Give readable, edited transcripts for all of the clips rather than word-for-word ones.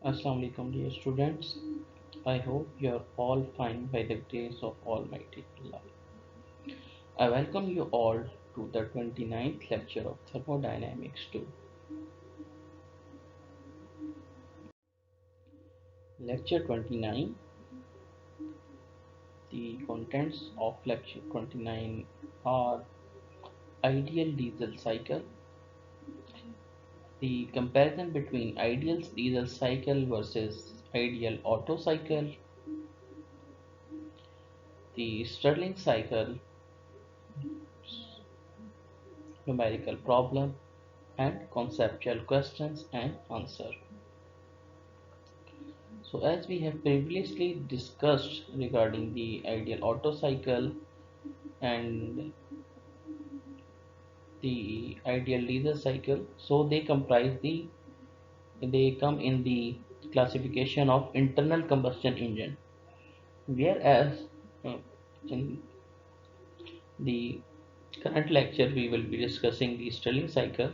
Assalamu alaikum dear students. I hope you are all fine by the grace of Almighty Allah. I welcome you all to the 29th lecture of Thermodynamics 2. Lecture 29. The contents of lecture 29 are ideal diesel cycle, the comparison between ideal diesel cycle versus ideal Otto cycle, the Stirling cycle, numerical problem, and conceptual questions and answer. So as we have previously discussed regarding the ideal Otto cycle and the ideal diesel cycle, so they come in the classification of internal combustion engine, whereas uh, in the current lecture we will be discussing the Stirling cycle.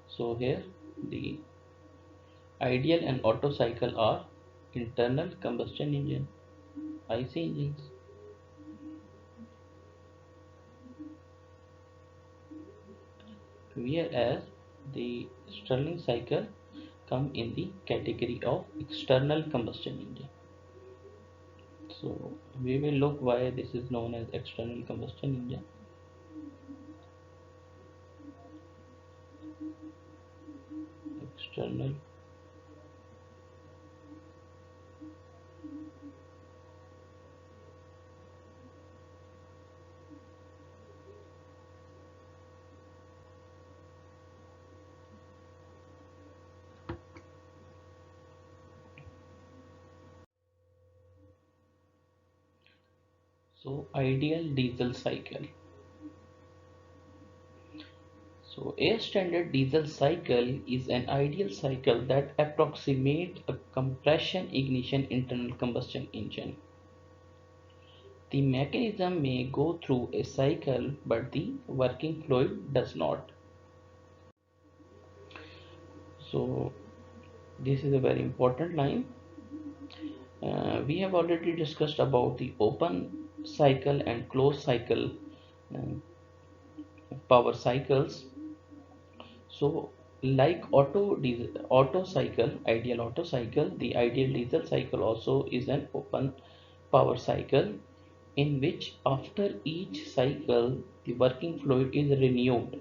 So here the ideal and Otto cycle are internal combustion engine, IC engines. Whereas the Stirling cycle come in the category of external combustion engine. So we will look why this is known as external combustion engine. External. So ideal diesel cycle. So a standard diesel cycle is an ideal cycle that approximates a compression ignition internal combustion engine. The mechanism may go through a cycle, but the working fluid does not. So this is a very important line. We have already discussed about the open cycle and closed cycle uh, power cycles. So like auto cycle, ideal auto cycle, the ideal diesel cycle also is an open power cycle in which after each cycle the working fluid is renewed.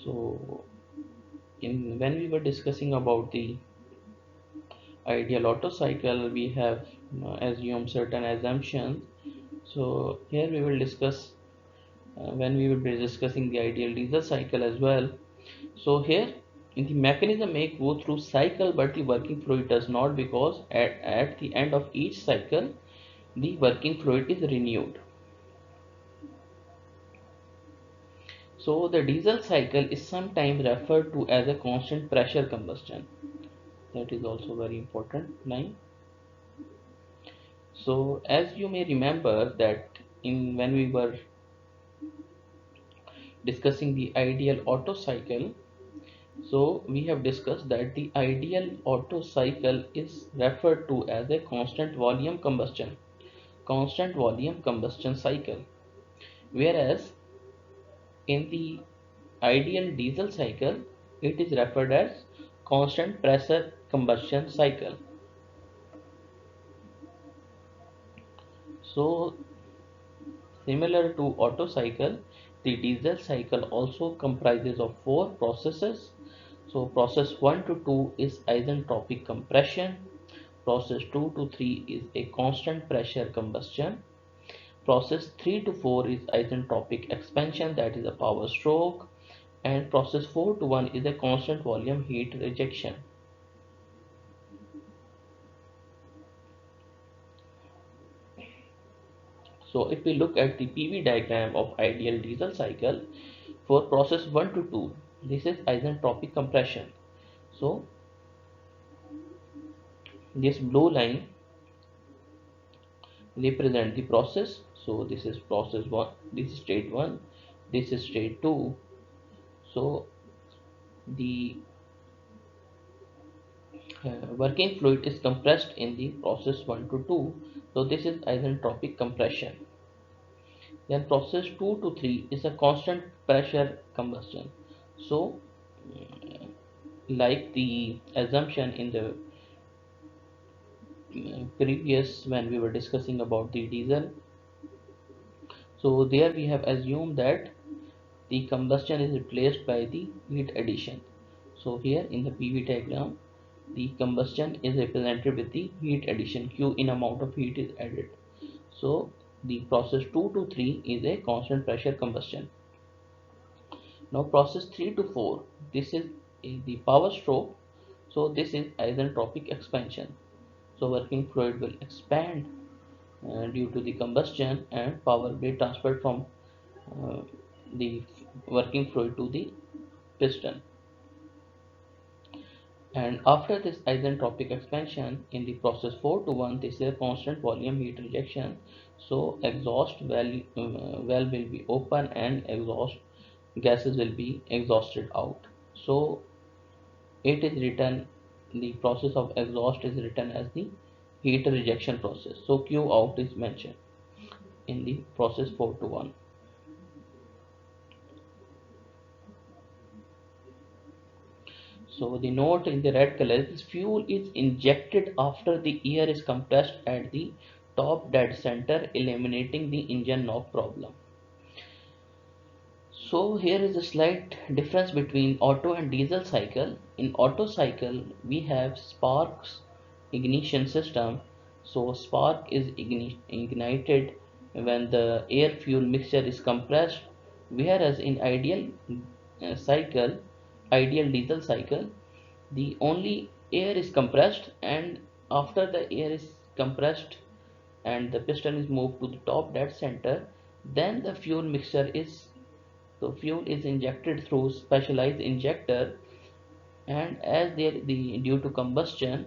So in when we were discussing about the ideal Otto cycle, we have assumed certain assumptions. So here we will discuss when we will be discussing the ideal diesel cycle as well. So here in the mechanism may go through cycle, but the working fluid does not, because at the end of each cycle the working fluid is renewed. So the diesel cycle is sometimes referred to as a constant pressure combustion. That is also very important line. So as you may remember that in when we were discussing the ideal Otto cycle, so we have discussed that the ideal Otto cycle is referred to as a constant volume combustion cycle, whereas in the ideal diesel cycle it is referred as constant pressure combustion cycle. So similar to Otto cycle, the diesel cycle also comprises of four processes. So process 1 to 2 is isentropic compression, process 2 to 3 is a constant pressure combustion, process 3 to 4 is isentropic expansion, that is a power stroke, and process 4 to 1 is a constant volume heat rejection. So if we look at the PV diagram of ideal diesel cycle for process 1 to 2, this is isentropic compression. So this blue line represent the process. So this is process 1, this is state 1, this is state 2. So the Working fluid is compressed in the process 1 to 2, so this is isentropic compression. Then process 2 to 3 is a constant pressure combustion. So like the assumption in the previous when we were discussing about the diesel, so there we have assumed that the combustion is replaced by the heat addition. So here in the PV diagram, the combustion is represented with the heat addition. Q in amount of heat is added. So the process 2 to 3 is a constant pressure combustion. Now process 3 to 4, this is the power stroke. So this is isentropic expansion. So working fluid will expand due to the combustion, and power will be transferred from uh, the working fluid to the piston. And after this isentropic expansion in the process 4 to 1, this is a constant volume heat rejection. So exhaust valve will be open and exhaust gases will be exhausted out. So it is written, the process of exhaust is written as the heat rejection process. So Q out is mentioned in the process 4 to 1. So the note in the red color is fuel is injected after the air is compressed at the top dead center, eliminating the engine knock problem. So here is a slight difference between Otto and diesel cycle. In Otto cycle, we have sparks ignition system. So spark is ignited when the air fuel mixture is compressed, whereas in cycle, ideal diesel cycle, the only air is compressed, and after the air is compressed and the piston is moved to the top dead center, then the fuel is injected through specialized injector, and as there the due to combustion,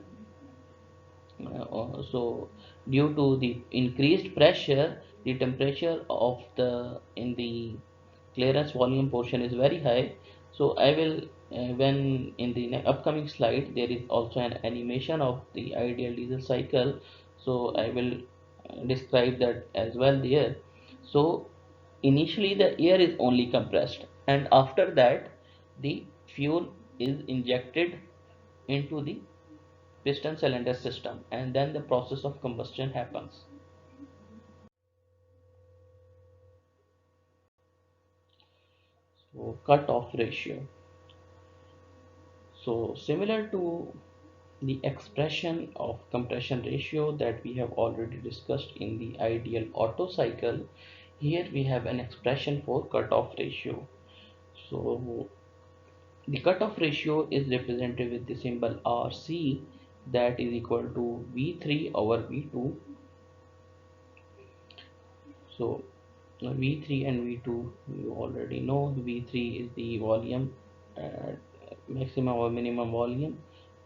so due to the increased pressure, the temperature of the in the clearance volume portion is very high. So I will when in the upcoming slide there is also an animation of the ideal diesel cycle, so I will describe that as well there. So initially the air is only compressed, and after that the fuel is injected into the piston cylinder system, and then the process of combustion happens. So cut off ratio, so similar to the expression of compression ratio that we have already discussed in the ideal Otto cycle, here we have an expression for cutoff ratio. So the cutoff ratio is represented with the symbol RC, that is equal to V3 over V2. So V3 and V2 you already know. V3 is the volume, maximum or minimum volume.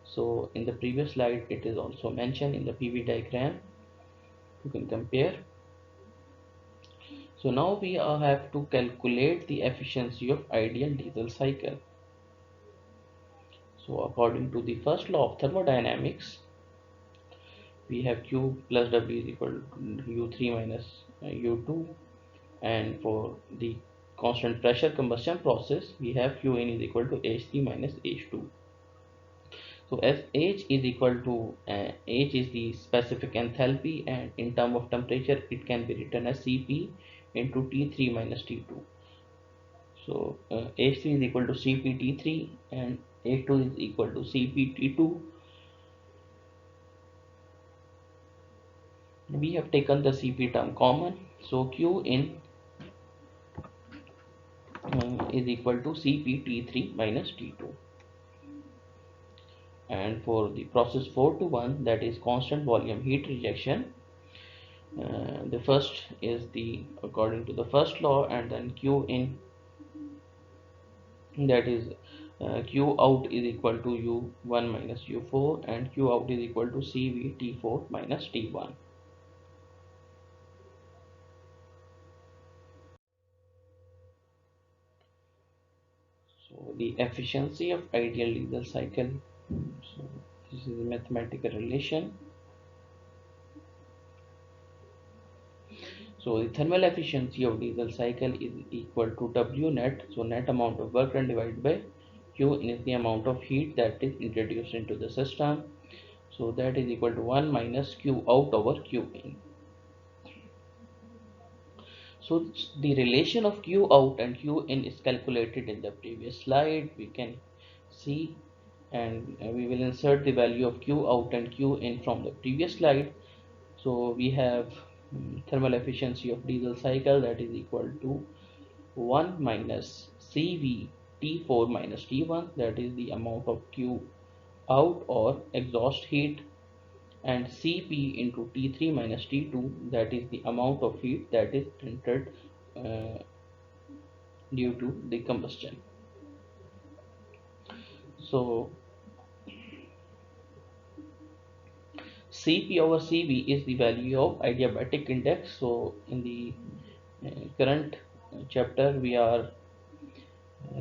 So in the previous slide it is also mentioned in the PV diagram, you can compare. So now we have to calculate the efficiency of ideal diesel cycle. So according to the first law of thermodynamics, we have Q plus W is equal to U3 minus U2, and for the constant pressure combustion process we have Qin is equal to H3 minus H2. So as H is equal to H is the specific enthalpy, and in term of temperature it can be written as Cp into T3 minus T2. So H3 is equal to Cp T3 and H2 is equal to Cp T2. We have taken the Cp term common, so Q in is equal to Cp T3 minus T2. And for the process 4 to 1, that is constant volume heat rejection, the first is the according to the first law, and then Q in, that is Q out is equal to U1 minus U4, and Q out is equal to CV T4 minus T1. So the efficiency of ideal diesel cycle. So This is a mathematical relation. So the thermal efficiency of diesel cycle is equal to W net. So net amount of work done divided by Q is the amount of heat that is introduced into the system. So that is equal to 1 minus Q out over Q in. So the relation of Q out and Q in is calculated in the previous slide. We can see, and we will insert the value of Q out and Q in from the previous slide. So we have thermal efficiency of diesel cycle, that is equal to 1 minus CV T4 minus T1, that is the amount of Q out or exhaust heat, and Cp into T3 minus T2, that is the amount of heat that is entered uh, due to the combustion. So Cp over Cv is the value of adiabatic index. So in the current chapter we are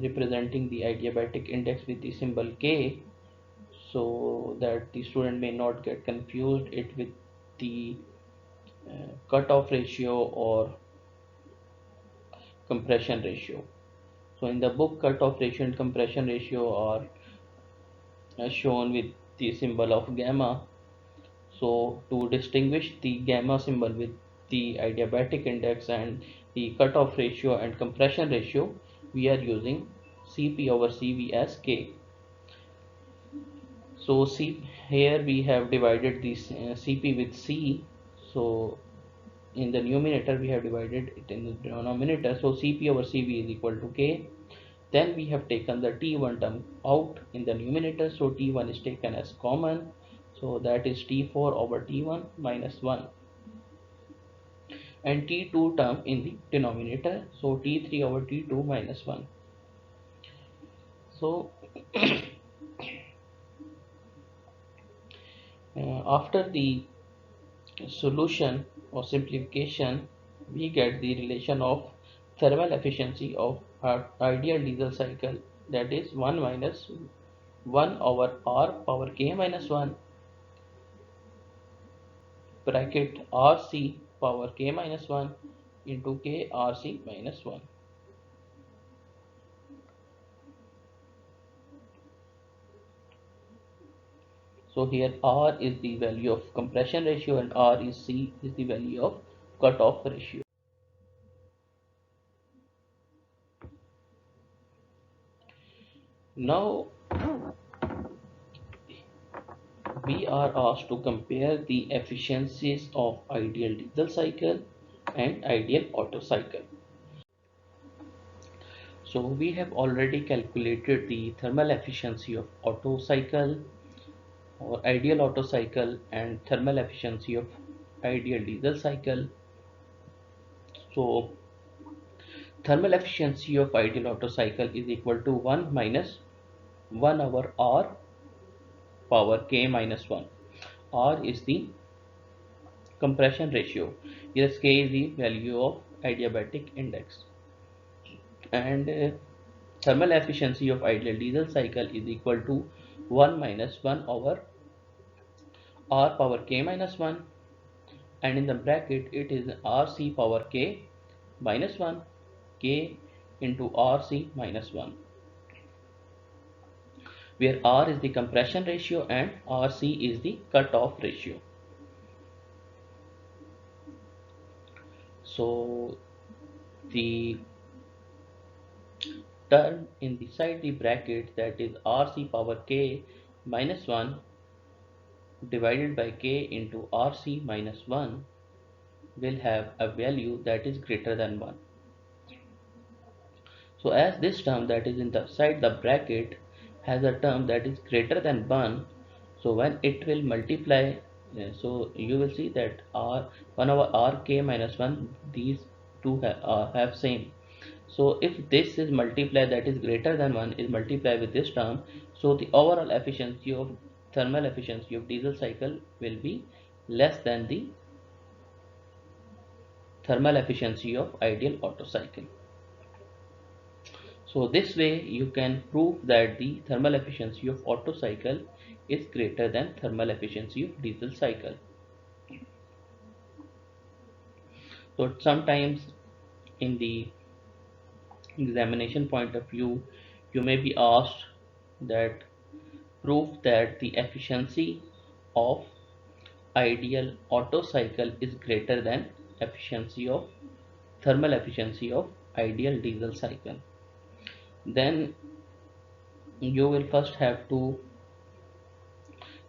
representing the adiabatic index with the symbol K, so that the student may not get confused it with the cutoff ratio or compression ratio. So in the book, cutoff ratio and compression ratio are shown with the symbol of gamma. So to distinguish the gamma symbol with the adiabatic index and the cutoff ratio and compression ratio, we are using Cp over Cv as K. So C, here we have divided this Cp with C. So in the numerator we have divided it in the denominator. So Cp over Cv is equal to K. Then we have taken the T1 term out in the numerator. So T1 is taken as common. So that is T4 over T1 minus 1. And T2 term in the denominator. So T3 over T2 minus 1. So after the solution or simplification, we get the relation of thermal efficiency of our ideal diesel cycle, that is 1 minus 1 over R power K minus 1 bracket RC power K minus 1 into K RC minus 1. So here R is the value of compression ratio and R is C is the value of cutoff ratio. Now we are asked to compare the efficiencies of ideal diesel cycle and ideal Otto cycle. So we have already calculated the thermal efficiency of Otto cycle or ideal Otto cycle and thermal efficiency of ideal diesel cycle. So thermal efficiency of ideal Otto cycle is equal to 1 minus 1 over R power K minus 1. R is the compression ratio. Yes, K is the value of adiabatic index. And thermal efficiency of ideal diesel cycle is equal to 1 minus 1 over R power K minus 1, and in the bracket it is RC power K minus 1, K into RC minus 1, where R is the compression ratio and RC is the cutoff ratio. So the term inside the bracket, that is RC power K minus 1 divided by K into RC minus 1, will have a value that is greater than 1. So as this term that is inside the bracket has a term that is greater than 1, so when it will multiply, so you will see that R 1 over RK minus 1, these two have same. So if this is multiplied, that is greater than 1 is multiplied with this term, so the overall efficiency of thermal efficiency of diesel cycle will be less than the thermal efficiency of ideal Otto cycle. So this way you can prove that the thermal efficiency of Otto cycle is greater than thermal efficiency of diesel cycle. So sometimes in the examination point of view, you may be asked that prove that the efficiency of ideal Otto cycle is greater than efficiency of thermal efficiency of ideal diesel cycle. Then you will first have to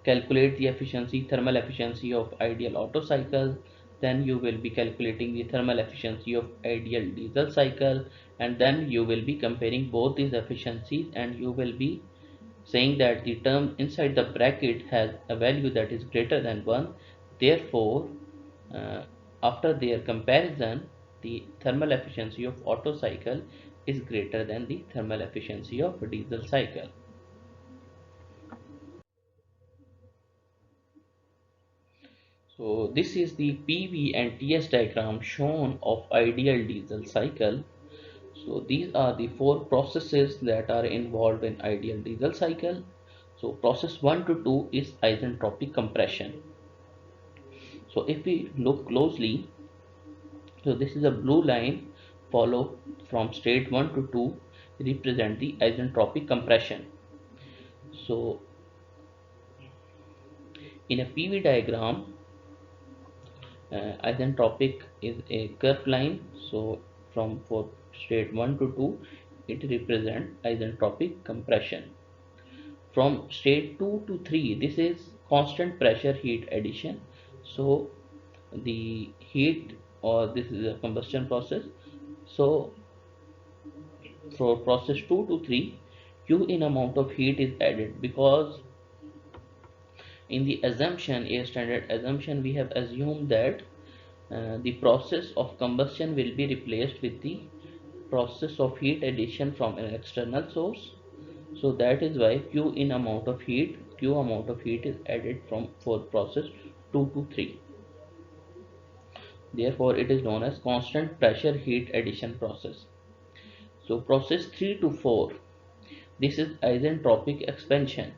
calculate the efficiency, thermal efficiency of ideal Otto cycle. Then you will be calculating the thermal efficiency of ideal diesel cycle, and then you will be comparing both these efficiencies, and you will be saying that the term inside the bracket has a value that is greater than 1. Therefore, uh, after their comparison, the thermal efficiency of Otto cycle is greater than the thermal efficiency of diesel cycle. So this is the PV and TS diagram shown of ideal diesel cycle. So these are the four processes that are involved in ideal diesel cycle. So process 1 to 2 is isentropic compression. So if we look closely, so this is a blue line follow from state 1 to 2 represent the isentropic compression. So in a PV diagram, isentropic is a curved line. So from for state 1 to 2 it represents isentropic compression. From state 2 to 3 this is constant pressure heat addition. So the heat, or this is a combustion process. So for process 2 to 3 Q in amount of heat is added, because in the assumption, a standard assumption, we have assumed that the process of combustion will be replaced with the process of heat addition from an external source. So that is why Q in amount of heat, Q amount of heat is added from for process 2 to 3. Therefore it is known as constant pressure heat addition process. So process 3 to 4, this is isentropic expansion.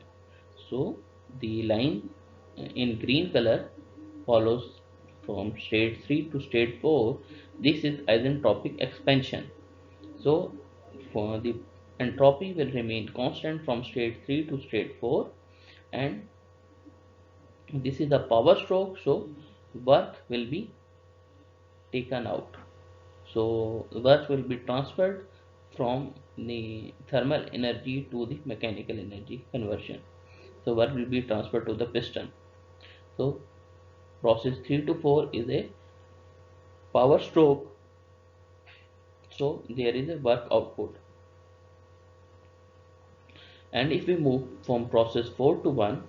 So the line in green color follows from state 3 to state 4. This is isentropic expansion. So for the entropy will remain constant from state 3 to state 4, and this is a power stroke, so work will be taken out. So work will be transferred from the thermal energy to the mechanical energy conversion. So work will be transferred to the piston. So process 3 to 4 is a power stroke, so there is a work output. And if we move from process 4 to 1,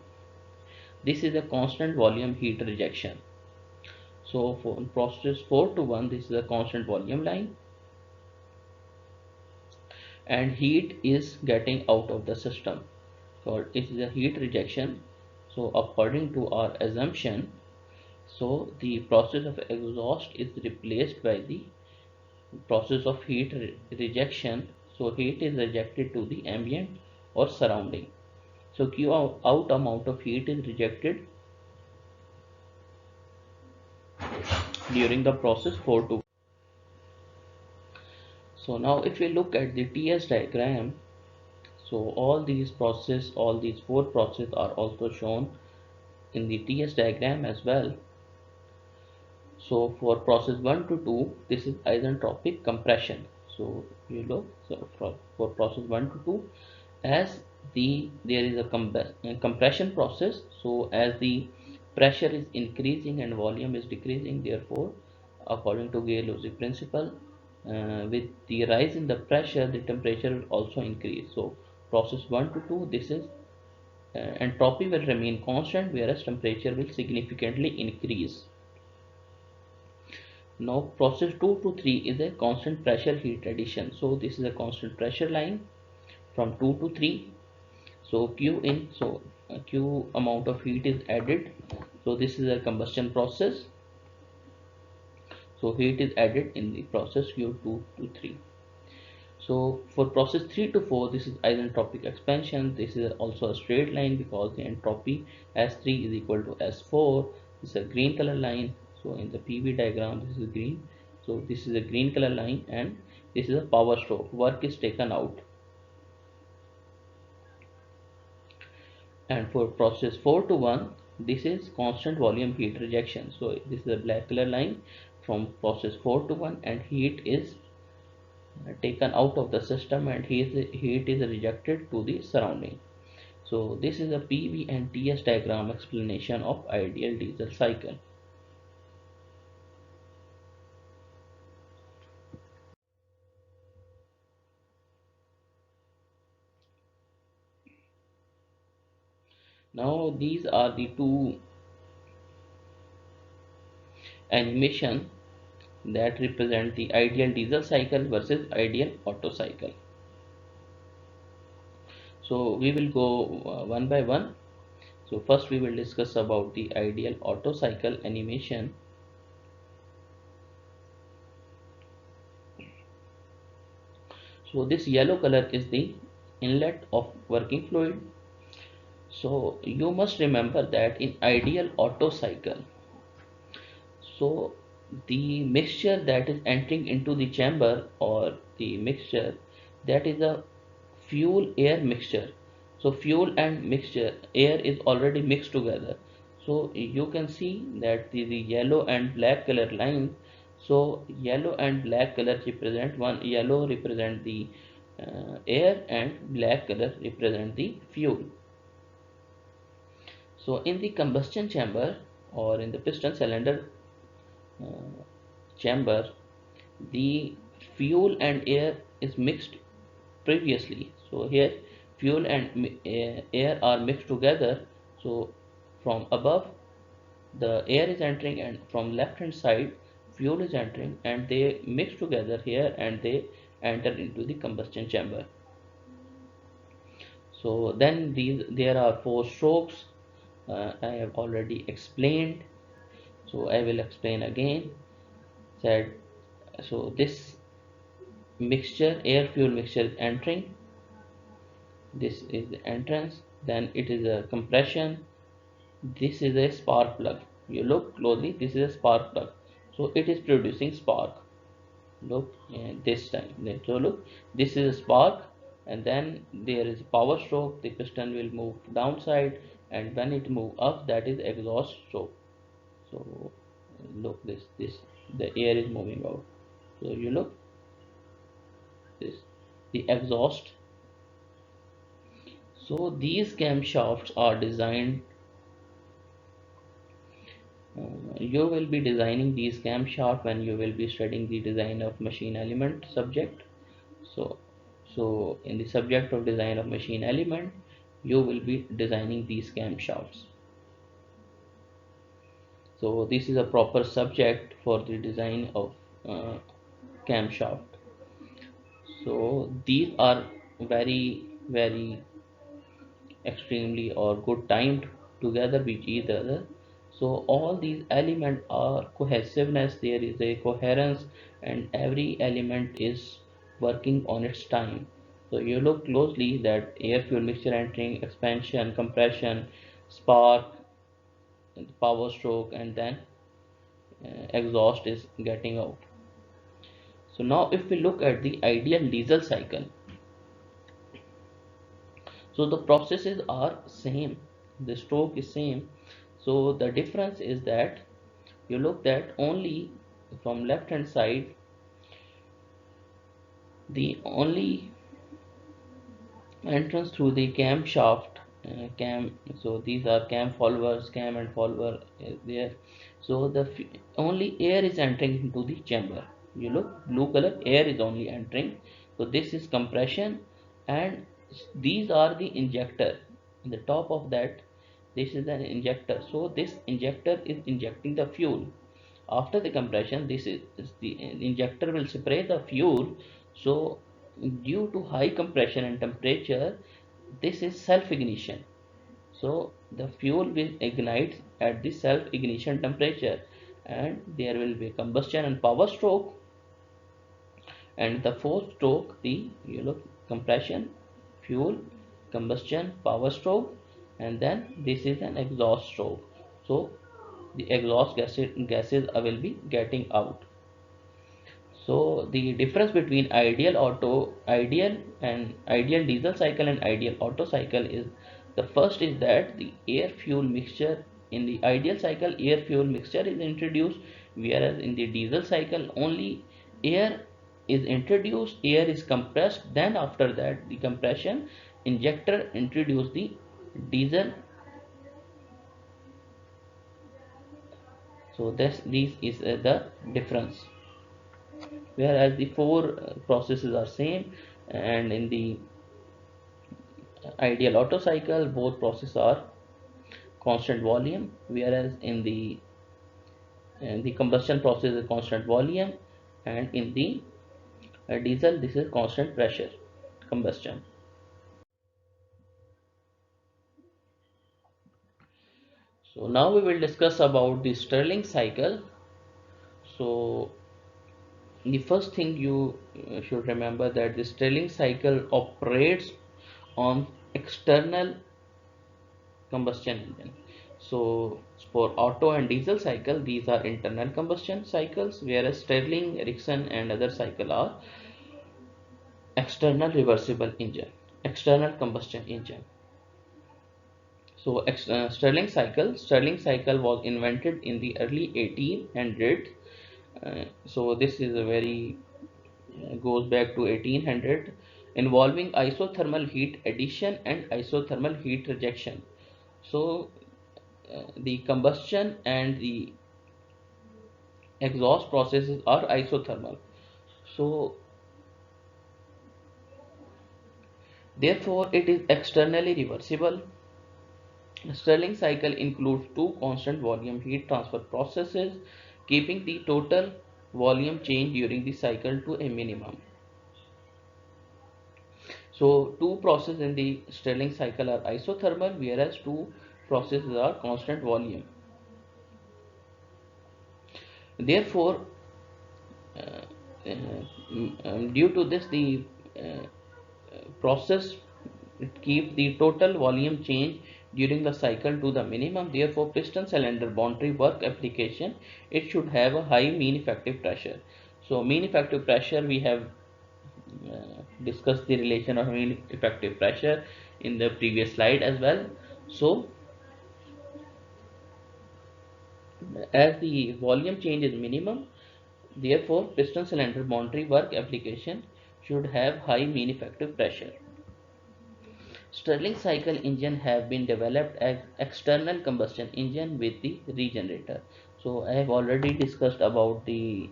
this is a constant volume heat rejection. So for process 4 to 1, this is a constant volume line, and heat is getting out of the system. So it is a heat rejection. So according to our assumption, so the process of exhaust is replaced by the process of heat rejection. So heat is rejected to the ambient or surrounding. So Q out amount of heat is rejected during the process 4 to. So now if we look at the TS diagram, so all these four processes are also shown in the TS diagram as well. So for process 1 to 2, this is isentropic compression. So you look, so for process 1 to 2, as there is a compression process, so as the pressure is increasing and volume is decreasing, therefore according to Gay-Lussac principle, with the rise in the pressure the temperature will also increase. So process 1 to 2, this is entropy will remain constant, whereas temperature will significantly increase. Now process 2 to 3 is a constant pressure heat addition. So this is a constant pressure line from 2 to 3. So Q in, so Q amount of heat is added. So this is a combustion process. So heat is added in the process Q2 to 3. So for process 3 to 4, this is isentropic expansion. This is also a straight line because the entropy S3 is equal to S4. This is a green color line. So in the PV diagram, this is green. So this is a green color line, and this is a power stroke. Work is taken out. And for process 4 to 1, this is constant volume heat rejection. So this is a black color line from process 4 to 1, and heat is taken out of the system, and heat is rejected to the surrounding. So this is a PV and TS diagram explanation of ideal diesel cycle. Now these are the two animation that represent the ideal diesel cycle versus ideal Otto cycle. So we will go one by one. So first we will discuss about the ideal Otto cycle animation. So this yellow color is the inlet of working fluid. So you must remember that in ideal Otto cycle, so the mixture that is entering into the chamber, or the mixture that is a fuel air mixture. So fuel and mixture air is already mixed together. So you can see that the yellow and black color line. So yellow and black color represent, one yellow represent the air, and black color represent the fuel. So in the combustion chamber, or in the piston cylinder uh, chamber, the fuel and air is mixed previously. So here fuel and air are mixed together. So from above the air is entering, and from left hand side fuel is entering, and they mix together here, and they enter into the combustion chamber. So then there are four strokes. I have already explained, so I will explain again. Said, so this mixture, air fuel mixture, is entering. This is the entrance. Then it is a compression. This is a spark plug. You look closely, this is a spark plug. So it is producing spark. Look, this time. So look, this is a spark, and then there is a power stroke. The piston will move downside, and when it move up, that is exhaust stroke. So look, this the air is moving out. So you look, this the exhaust. So these camshafts are designed. You will be designing these camshaft when you will be studying the design of machine element subject. So, so in the subject of design of machine element, you will be designing these camshafts. So this is a proper subject for the design of camshaft. So these are very extremely or good timed together with each other. So all these elements are cohesiveness, there is a coherence, and every element is working on its time. So you look closely that air fuel mixture entering, expansion, compression, spark, power stroke, and then exhaust is getting out. So now if we look at the ideal diesel cycle, so the processes are same, the stroke is same. So the difference is that you look that only from left hand side, the only entrance through the camshaft, cam, so these are cam followers, cam and follower there. So the only air is entering into the chamber. You look, blue color air is only entering. So this is compression, and these are the injector. In the top of that, this is an injector. So this injector is injecting the fuel. After the compression, this is the injector will spray the fuel. So due to high compression and temperature, this is self ignition. So the fuel will ignite at the self ignition temperature, and there will be combustion and power stroke. and the fourth stroke, the compression, fuel, combustion, power stroke, and then this is an exhaust stroke. So the exhaust gases will be getting out. So the difference between ideal diesel cycle and ideal Otto cycle is, the first is that the air fuel mixture in the ideal cycle, air fuel mixture is introduced, whereas in the diesel cycle only air is introduced, air is compressed, then after that the compression injector introduce the diesel. So this is the difference, whereas the four processes are same, and in the ideal Otto cycle both processes are constant volume, whereas in the combustion process is constant volume, and in the diesel this is constant pressure combustion. So now we will discuss about the Stirling cycle. So the first thing you should remember that the Stirling cycle operates on external combustion engine. So for Otto and diesel cycle, these are internal combustion cycles, whereas Stirling, Ericsson and other cycle are external reversible engine, external combustion engine. So Stirling cycle was invented in the early 1800. So this is a very goes back to 1800, involving isothermal heat addition and isothermal heat rejection. So the combustion and the exhaust processes are isothermal. So therefore it is externally reversible. Stirling cycle includes two constant volume heat transfer processes, keeping the total volume change during the cycle to a minimum. So two processes in the Stirling cycle are isothermal, whereas two processes are constant volume. Therefore, due to this, the process keep the total volume change during the cycle to the minimum. Therefore, piston cylinder boundary work application, it should have a high mean effective pressure. So mean effective pressure, we have discussed the relation of mean effective pressure in the previous slide as well. So as the volume change is minimum, therefore piston cylinder boundary work application should have high mean effective pressure. Stirling cycle engine have been developed as external combustion engine with the regenerator. So I have already discussed about the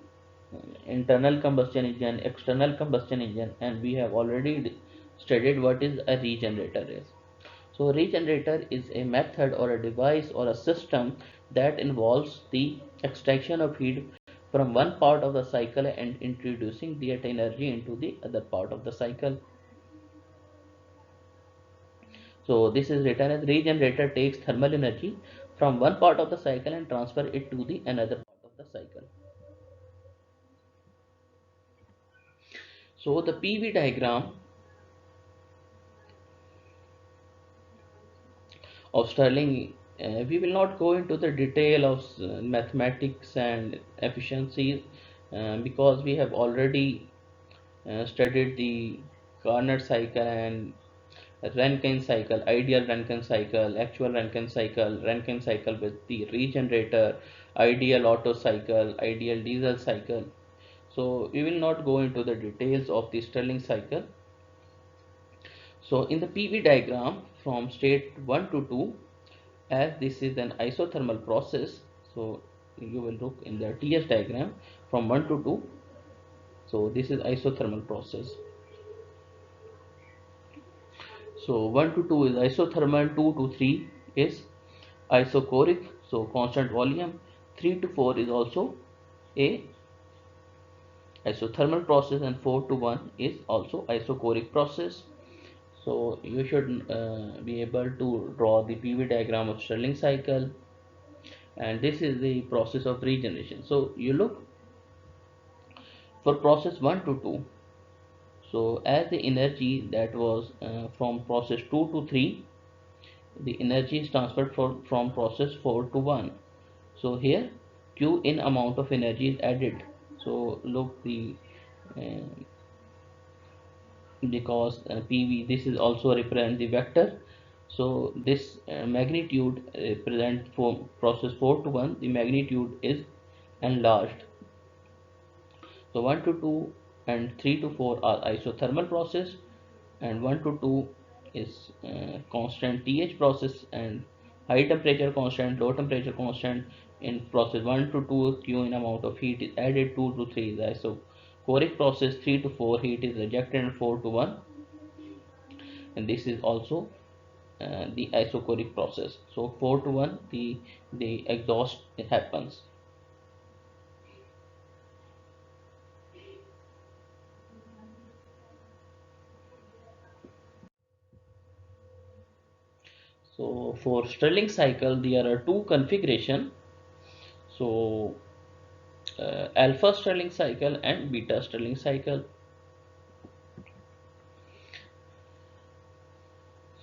internal combustion engine, external combustion engine, and we have already studied what is a regenerator is. So regenerator is a method or a device or a system that involves the extraction of heat from one part of the cycle and introducing that energy into the other part of the cycle. So this is written as regenerator takes thermal energy from one part of the cycle and transfer it to the another part of the cycle. So the PV diagram of Stirling, we will not go into the detail of mathematics and efficiencies because we have already studied the Carnot cycle and Rankine cycle, ideal Rankine cycle, actual Rankine cycle with the regenerator, ideal Otto cycle, ideal diesel cycle. So we will not go into the details of the Stirling cycle. So in the PV diagram from state 1 to 2, as this is an isothermal process, so you will look in the TS diagram from 1 to 2. So this is isothermal process. So 1 to 2 is isothermal, 2 to 3 is isochoric, so constant volume. 3 to 4 is also a isothermal process, and 4 to 1 is also isochoric process. So you should be able to draw the PV diagram of Stirling cycle, and this is the process of regeneration. So you look, For process 1 to 2, so as the energy that was from process 2 to 3, the energy is transferred from process 4 to 1. So here q in amount of energy is added. So look the because PV, this is also represent the vector. So this magnitude represent for process 4 to 1, the magnitude is enlarged. So 1 to 2 and 3 to 4 are isothermal process, and 1 to 2 is constant TH process, and high temperature constant, low temperature constant. In process 1 to 2, Q in amount of heat is added, 2 to 3 is isochoric process, 3 to 4 heat is rejected, and 4 to 1, and this is also the isochoric process. So 4 to 1, the exhaust happens. So for Stirling cycle there are two configuration. So alpha Stirling cycle and beta Stirling cycle.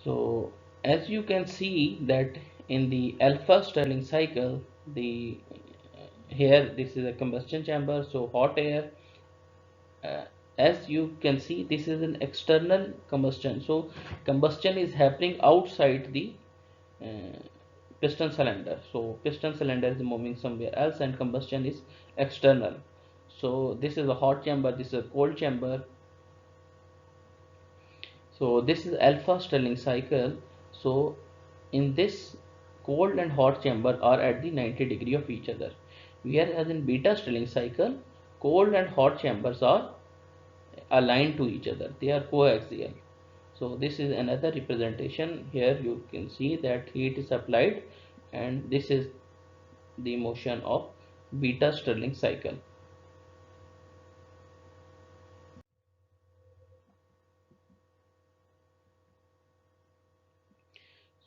So as you can see that in the alpha Stirling cycle, the here this is a combustion chamber, so hot air, uh, as you can see this is an external combustion, so combustion is happening outside the uh, piston cylinder. So piston cylinder is moving somewhere else and combustion is external. So this is a hot chamber, this is a cold chamber. So this is alpha Stirling cycle. So in this, cold and hot chamber are at the 90 degree of each other, whereas in beta Stirling cycle, cold and hot chambers are aligned to each other, they are coaxial. So this is another representation. Here you can see that heat is applied, and this is the motion of beta Stirling cycle.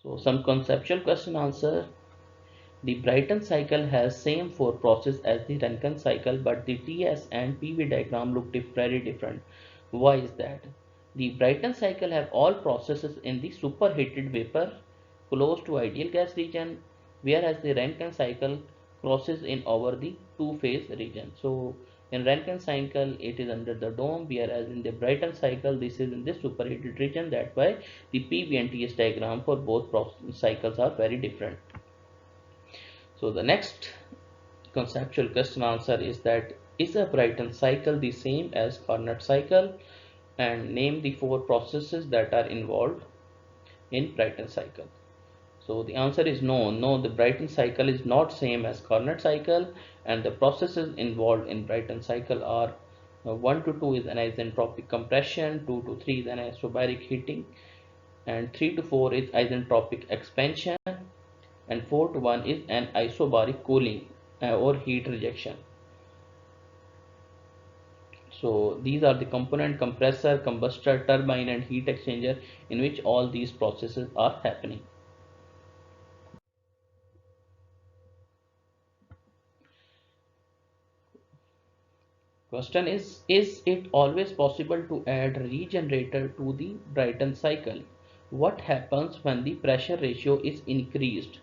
So some conceptual question answer. The Brighton cycle has same four process as the Rankine cycle, but the TS and PV diagram look very different. Why is that? The Brighton cycle have all processes in the superheated vapor close to ideal gas region, whereas the Rankine cycle crosses in over the two-phase region. So in Rankine cycle it is under the dome, whereas in the Brighton cycle this is in the superheated region. That's why the PV and TS diagram for both cycles are very different. So the next conceptual question answer is that is a Brighton cycle the same as Carnot cycle, and name the four processes that are involved in Brighton cycle. So the answer is no. No, the Brighton cycle is not same as Carnot cycle, and the processes involved in Brighton cycle are 1 to 2 is anisotropic compression, 2 to 3 is anisobaric heating, and 3 to 4 is isentropic expansion, and 4 to 1 is an isobaric cooling or heat rejection. So these are the component: compressor, combustor, turbine and heat exchanger, in which all these processes are happening. Question is it always possible to add regenerator to the Brighton cycle? What happens when the pressure ratio is increased?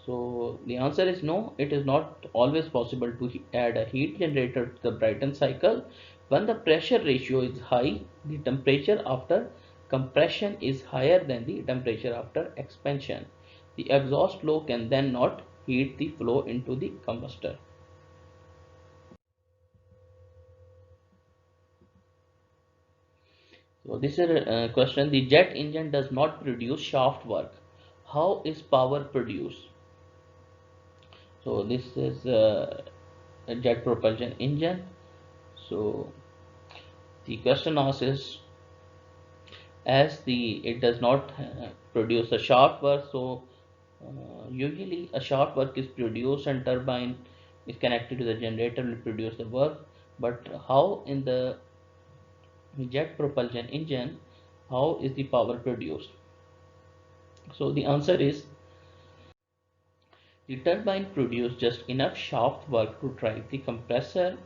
So the answer is no, it is not always possible to add a heat generator to the Brighton cycle. When the pressure ratio is high, the temperature after compression is higher than the temperature after expansion. The exhaust flow can then not heat the flow into the combustor. So this is a question. The jet engine does not produce shaft work. How is power produced? So this is a jet propulsion engine. So the question asks is, as the it does not produce a shaft work, so usually a shaft work is produced and turbine is connected to the generator will produce the work. But how in the jet propulsion engine, how is the power produced? So the answer is the turbine produces just enough shaft work to drive the compressor,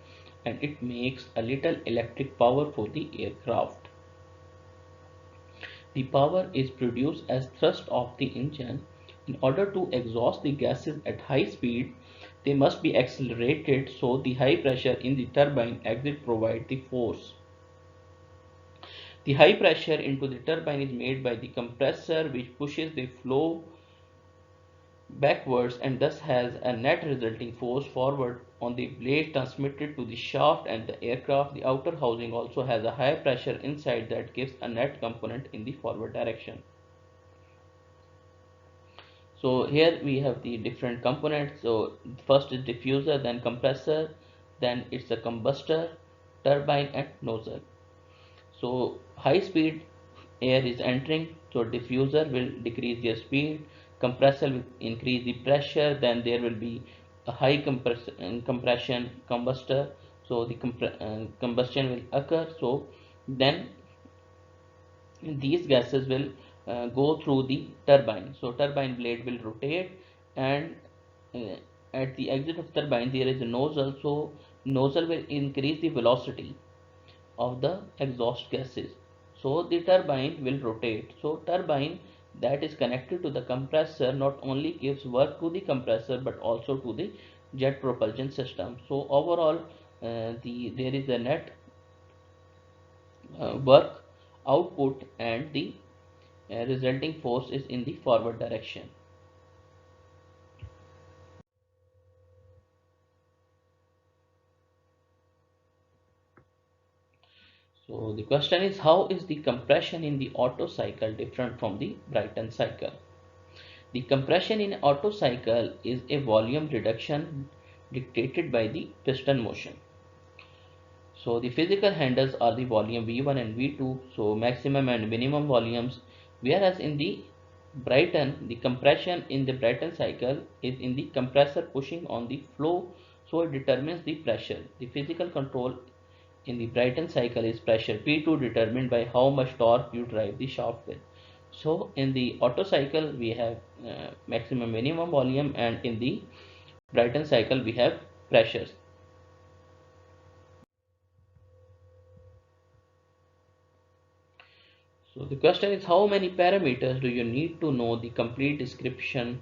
and it makes a little electric power for the aircraft. The power is produced as thrust of the engine. In order to exhaust the gases at high speed, they must be accelerated, so the high pressure in the turbine exit provides the force. The high pressure into the turbine is made by the compressor, which pushes the flow backwards and thus has a net resulting force forward on the blade transmitted to the shaft and the aircraft. The outer housing also has a high pressure inside that gives a net component in the forward direction. So here we have the different components. So first is diffuser, then compressor, then it's a combustor, turbine and nozzle. So high speed air is entering, so diffuser will decrease the speed, compressor will increase the pressure, then there will be a high compression combustor, so the combustion will occur. So then these gases will go through the turbine, so turbine blade will rotate, and uh, at the exit of turbine there is a nozzle, so nozzle will increase the velocity of the exhaust gases, so the turbine will rotate. So turbine that is connected to the compressor not only gives work to the compressor but also to the jet propulsion system. So overall there is a net work output, and the resulting force is in the forward direction. So the question is, how is the compression in the Otto cycle different from the Brayton cycle? The compression in Otto cycle is a volume reduction dictated by the piston motion. So the physical handles are the volume V1 and V2, so maximum and minimum volumes, whereas in the Brayton, the compression in the Brayton cycle is in the compressor pushing on the flow, so it determines the pressure. The physical control in the Brayton cycle is pressure P2 determined by how much torque you drive the shaft with. So in the Otto cycle we have maximum minimum volume, and in the Brayton cycle we have pressures. So the question is, how many parameters do you need to know the complete description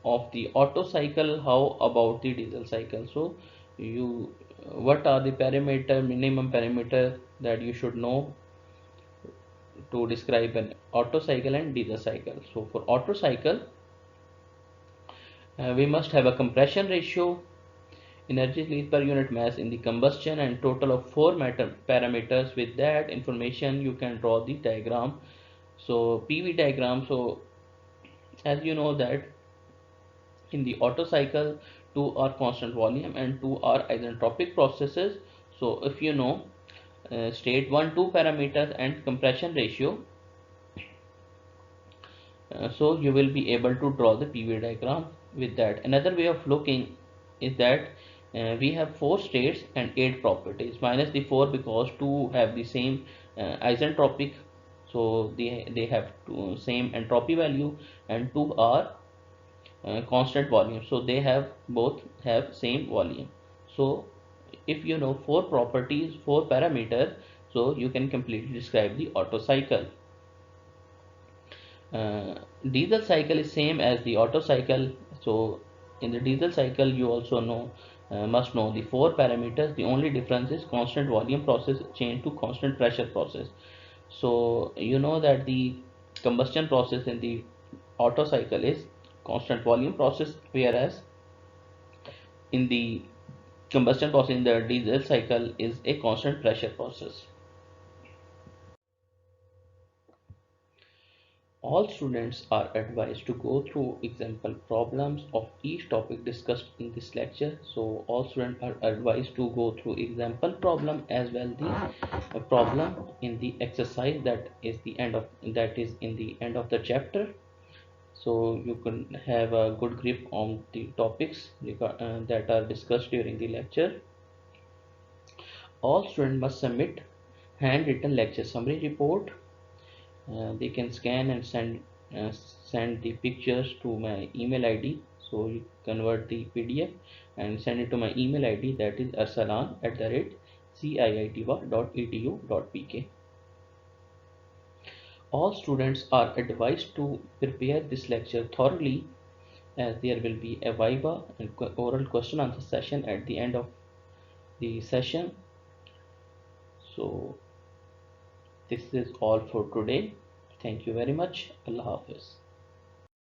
of the Otto cycle? How about the diesel cycle? So you what are the minimum parameter that you should know to describe an Otto cycle and diesel cycle? So for Otto cycle, we must have a compression ratio, energy release per unit mass in the combustion, and total of four parameters. With that information you can draw the diagram, so PV diagram. So as you know that in the Otto cycle, two are constant volume and two are isentropic processes. So if you know state 1 2 parameters and compression ratio, so you will be able to draw the PV diagram with that. Another way of looking is that we have 4 states and 8 properties minus the 4 because 2 have the same isentropic, so they have same entropy value, and 2 are constant volume, so they have both have same volume. So if you know 4 properties, 4 parameters, so you can completely describe the Otto cycle. Diesel cycle is same as the Otto cycle. So in the diesel cycle you also know must know the 4 parameters. The only difference is constant volume process change to constant pressure process. So you know that the combustion process in the Otto cycle is constant volume process, whereas in the combustion process in the diesel cycle is a constant pressure process. All students are advised to go through example problems of each topic discussed in this lecture. So all students are advised to go through example problem as well the problem in the exercise that is in the end of the chapter. So you can have a good grip on the topics that are discussed during the lecture. All students must submit handwritten lecture summary report. They can scan and send the pictures to my email ID. So you convert the PDF and send it to my email ID, that is arsalan at the rate ciitwa.edu.pk. All students are advised to prepare this lecture thoroughly, as there will be a viva and oral question answer session at the end of the session. So this is all for today. Thank you very much. Allah Hafiz.